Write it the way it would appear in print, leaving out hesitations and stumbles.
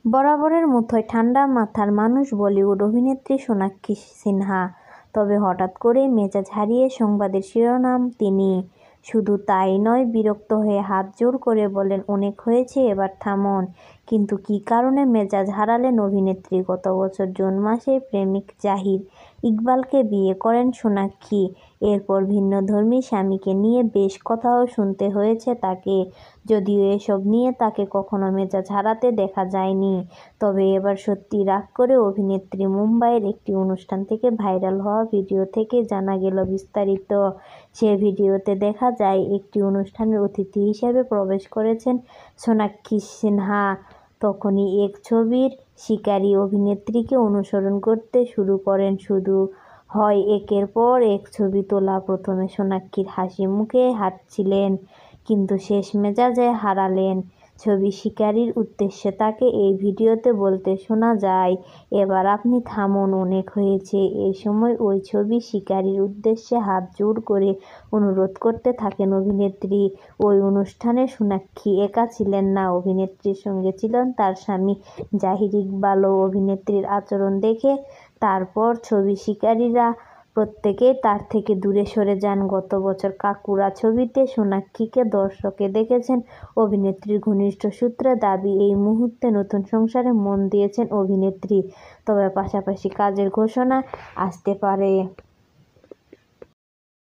বরাবরের মতোই ঠান্ডা মাথার মানুষ বলিউড অভিনেত্রী সোনাক্ষী সিনহা। তবে হঠাৎ করেই মেজাজ হারিয়ে সংবাদের শিরোনাম তিনি। শুধু তাই নয়, বিরক্ত হয়ে হাত জোড় করে বলেন, অনেক হয়েছে, এবার থামুন। কিন্তু কী কারণে মেজাজ হারালেন অভিনেত্রী? গত বছর জুন মাসে প্রেমিক জাহির ইকবালকে বিয়ে করেন সোনাক্ষী। এরপর ভিন্নধর্মী স্বামীকে নিয়ে বেশ কথাও শুনতে হয়েছে তাকে। যদিও এসব নিয়ে তাকে কখনো মেজাজ হারাতে দেখা যায়নি। তবে এবার সত্যি রাগ করে অভিনেত্রী। মুম্বাইয়ের একটি অনুষ্ঠান থেকে ভাইরাল হওয়া ভিডিও থেকে জানা গেল বিস্তারিত। সে ভিডিওতে দেখা যায় একটি অনুষ্ঠানের অতিথি হিসেবে প্রবেশ করেছেন সোনাক্ষী সিনহা। তখনই এক ছবির শিকারী অভিনেত্রীকে অনুসরণ করতে শুরু করেন। শুরু হয় একের পর এক ছবি তোলা। প্রথমে সোনাক্ষীর হাসি মুখে হাঁটছিলেন, কিন্তু শেষ মেজাজে হারালেন। ছবি শিকারীর উদ্দেশ্যে তাকে এই ভিডিওতে বলতে শোনা যায়, এবার আপনি থামুন, অনেক হয়েছে। এই সময় ওই ছবি শিকারীর উদ্দেশ্যে হাত জোড় করে অনুরোধ করতে থাকেন অভিনেত্রী। ওই অনুষ্ঠানে সোনাক্ষী একা ছিলেন না, অভিনেত্রীর সঙ্গে ছিলেন তার স্বামী জাহির ইকবালও। অভিনেত্রীর আচরণ দেখে তারপর ছবি শিকারীরা প্রত্যেকেই তার থেকে দূরে সরে যান। গত বছর কাকুরা ছবিতে সোনাক্ষীকে দর্শকে দেখেছেন অভিনেত্রীর ঘনিষ্ঠ সূত্রে দাবি, এই মুহূর্তে নতুন সংসারে মন দিয়েছেন অভিনেত্রী। তবে পাশাপাশি কাজের ঘোষণা আসতে পারে।